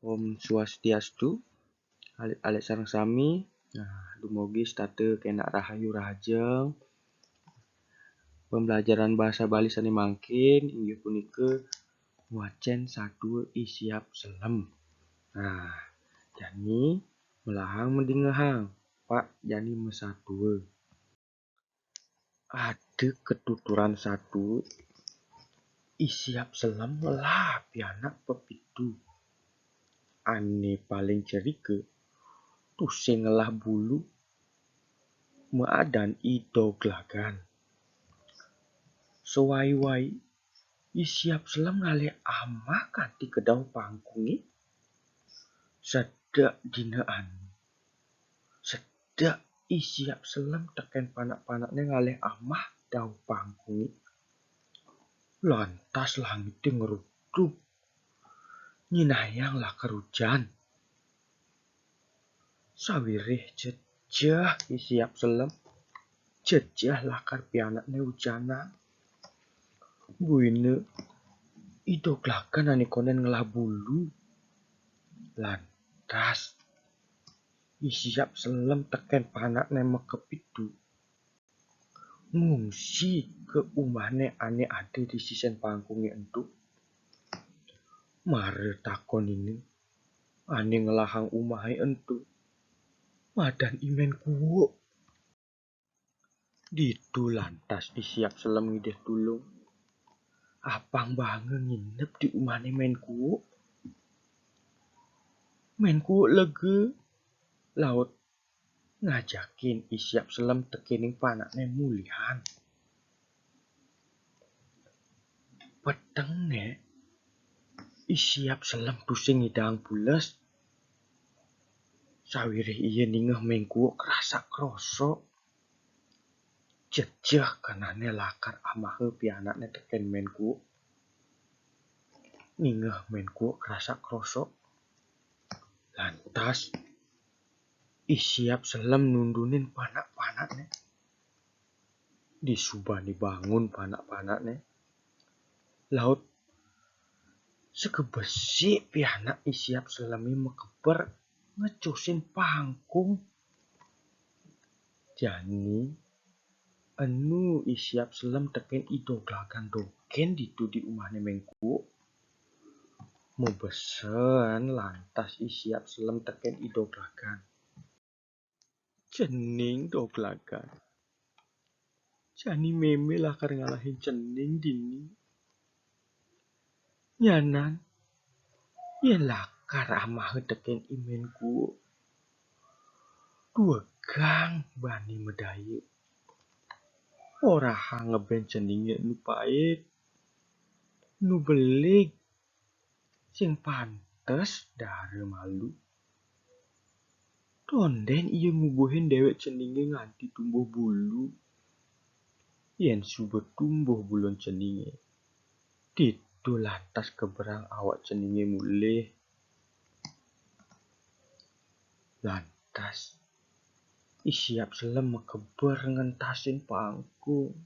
Om Swastiastu, alit sareng sami. Nah, dumugi state kena rahayu rahajeng. Pembelajaran bahasa Bali sani mangkin inggih punika wacen sadue isiap selem. Nah, jani melahang mendingehang, Pak jani mesadue. Ade ketuturan satu isiap selem melah pianak pepitu. Ane paling cerike tusing ngelah bulu meadan ido gelagan. Sewai-wai isiap selem ngale amah kanti kedau pangkungi. Sedak dinaan. Sedak isiap selem teken panak-panaknya ngale amah dau pangkungi. Lantas langit ngerudup. Nyinayang lah kerujan. Sawirih jejah isiap selem. Jejah lakar pianaknya hujanan. Buine ido gelagan ane konen ngelah bulu. Lantas isiap selem teken panaknya mekepitu. Ngungsi ke umahne ane ade di sisen pangkungi entu. Mare takon ini ane ngelahang umahai entu. Madan imen kuwo. Ditu lantas isiap selem ngideh tulung. Apang banget nginep di umahne men kuwo. Men kuwo lege. Laut ngajakin isiap selem tekening panakne mulihan. Petengne isiap selem tusing ngidang bules. Sawirih iye ningeh men kuwo kerasa kroso. Jejeh kenane lakar amahe pianakne teken men kuwo. Ningeh men kuwo kerasa kroso. Lantas isiap selem nundunin panak-panakne. Disubani bangun panak-panakne. Laut sekebesi pianak isiap selemi mekeber ngecusin pangkung. Jani enu isiap selem teken ido gelagan dogen ditu di umahne mengku. Mebesen lantas isiap selem teken ido gelagan. Cening do gelagan. Jani meme lakar ngalahin cening dini. Nyanan yen lakar amah teken imenku. Dua gang bani medaye. Ora ngeben ceninge nu pait. Nu belik. Sing pantes dare malu. Tonden iya ngubuhin dewek ceninge nganti tumbuh bulu. Yen subet tumbuh bulon ceninge. Ditu lantas keberang awak ceninge mulih. Lantas isiap selem mekeber ngentasin pangkung.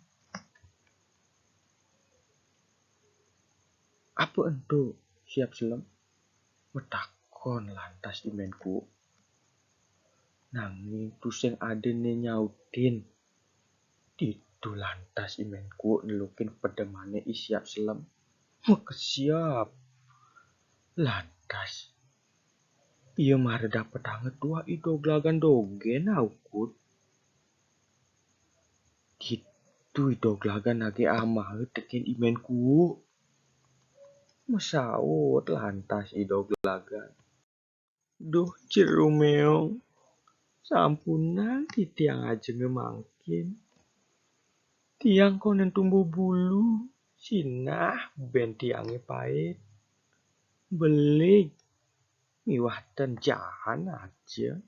Apa ento siap selem? Metakon lantas imenku. Nanging tusing adene nyautin. Ditu lantas imenku nelukin pedemane isiap selem. Mekesiap. Lantas iya mare dapet anget tua ido gelagan dogen aukut. Gitu ido gelagan age amah teken imenku. Mesaut lantas ido gelagan. Duh cerumeong. Sampunan di tiang ajeng mangkin. Tiang konen tumbuh bulu. Sinah ben tiange pait. Belik. Miwah dan jahan aja.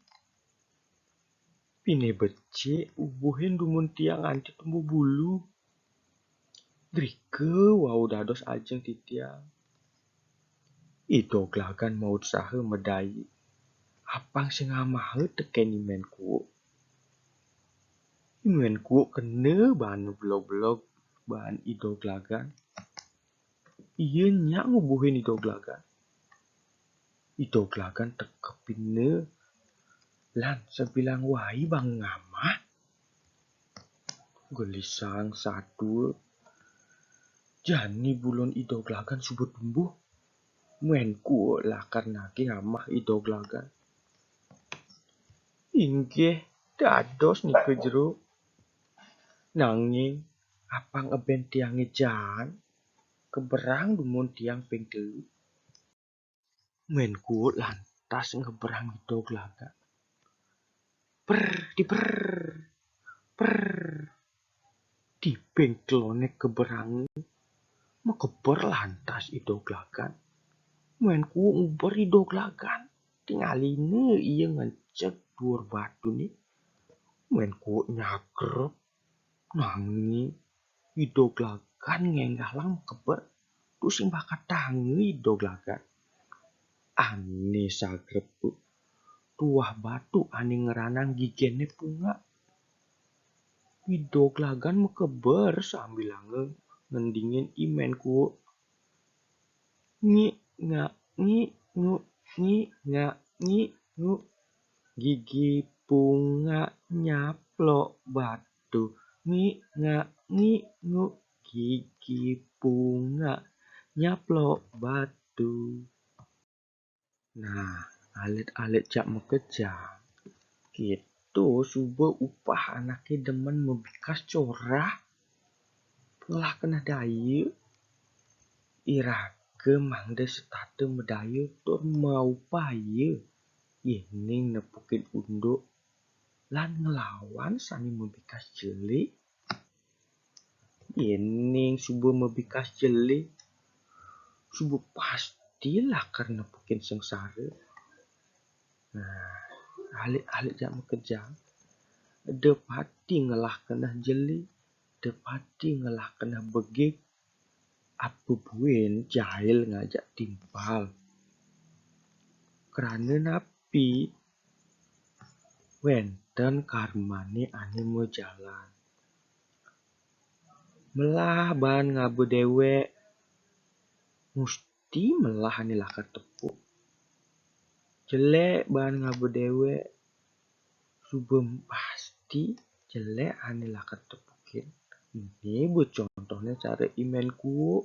Pine becik ubuhin dumun tiang anti tumbuh bulu. Drike wau dados ajeng di tiang. Ido gelagan maut sahe medayi. Apang sing amahe teken imenku. Imenku kene bahan blog-blog bahan ido gelagan. Iya nyak ngubuhin ido gelagan. Ido gelagan tekepine lan sebilang wahi bang ngamah. Gelisang satu jani bulon ido gelagan subut tumbuh. Menku lah karena ngamah ido gelagan. Inggih dados nike jero. Nanging apang eben tiang jan keberang dumun tiang ping 3. Menku lantas ngeberang ido gelagan. Per di bengkelone keberang mekeber lantas ido gelagan. Menku nguber ido gelagan. Tingaline iya ngecek dhuwur batu nih. Menku nyagrep nanging ido gelagan ngenggah lang keber. Tu sing bakat tangi ido gelagan. Ane sagrep tuah batu ane ngeranang gigene punga. Ido gelagan mekeber sambil ngendingin imenku. Ngi ngak ngi ngu ngi ngak ngi ngu. Gigi punga nyaplok batu. Ngi ngak ngi ngu. Gigi punga nyaplok batu. Nah, alit-alit jak mekejang. Gitu subuh upah anaknya demen membikas corah. Pelah kena daya. Irake mangde setate medaya tur mau paya. Yening nepukin unduk. Lan ngelawan sani membikas jelik. Yening subuh membikas jelik. Subuh pastilah karena nepukin sengsara. Nah, alik-alik jak mekejang. Depati ngelah kena jeli, depati ngelah kena begik. Apa buen jahil ngajak timpal. Kerana napi wenten karmane ane mau jalan. Melah ban ngabu dewek. Musti melah ane lakar tepuk. Jelek ban ngabu dewek. Subem pasti jelek ane lakar tepukin. Ini buat contohnya cara imenku.